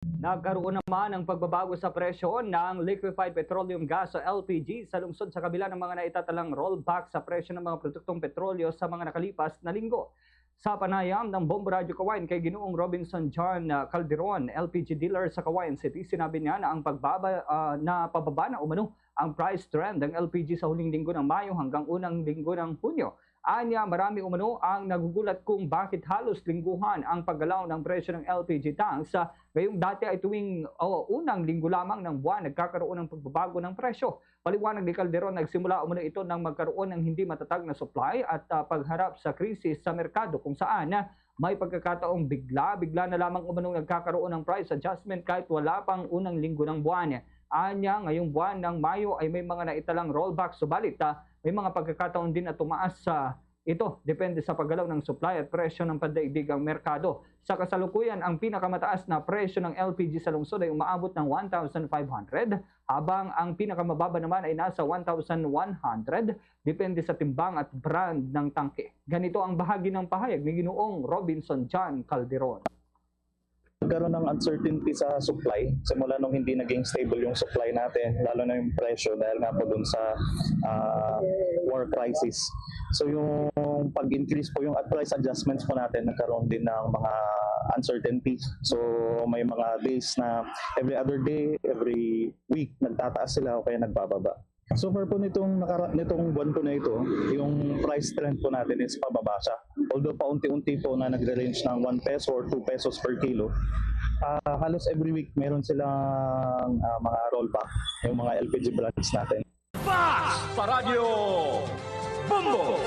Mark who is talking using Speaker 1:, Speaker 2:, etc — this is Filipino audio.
Speaker 1: Nagkaroon naman ng pagbabago sa presyo ng liquefied petroleum gas o LPG sa lungsod sa kabila ng mga naitatalang rollback sa presyo ng mga produktong petrolyo sa mga nakalipas na linggo. Sa panayam ng Bombo Radio Cagayan kay Ginoong Robinson John Calderon, LPG dealer sa Cagayan City, sinabi niya na ang pababa na umano ang price trend ng LPG sa huling linggo ng Mayo hanggang unang linggo ng Hunyo. Anya, marami umano ang nagugulat kung bakit halos lingguhan ang paggalaw ng presyo ng LPG tanks. Ngayong dati ay tuwing unang linggo lamang ng buwan nagkakaroon ng pagbabago ng presyo. Paliwanag ni Calderon, nagsimula umano ito nang magkaroon ng hindi matatag na supply at pagharap sa krisis sa merkado kung saan may pagkakataong bigla na lamang umano nagkakaroon ng price adjustment kahit wala pang unang linggo ng buwan. Anya, ngayong buwan ng Mayo ay may mga naitalang rollback, subalit may mga pagkakataon din na tumaas ito depende sa paggalaw ng supply at presyo ng pandaigdigang merkado. Sa kasalukuyan, ang pinakamataas na presyo ng LPG sa lungsod ay umaabot ng 1,500 habang ang pinakamababa naman ay nasa 1,100 depende sa timbang at brand ng tangke. Ganito ang bahagi ng pahayag ni Ginoong Robinson John Calderon.
Speaker 2: Nagkaroon ng uncertainty sa supply simula nung hindi naging stable yung supply natin, lalo na yung presyo dahil nga po dun sa war crisis. So yung pag-increase po yung price adjustments po natin, nagkaroon din ng mga uncertainty. So may mga days na every other day, every week nagtataas sila o kaya nagbababa. So far po nitong buwan po na ito, yung price trend po natin is pababa siya. Although paunti-unti po na nagre-range ng 1 peso or 2 pesos per kilo, halos every week meron silang mga rollback, yung mga LPG brands natin.
Speaker 3: Sa Radyo Bombo!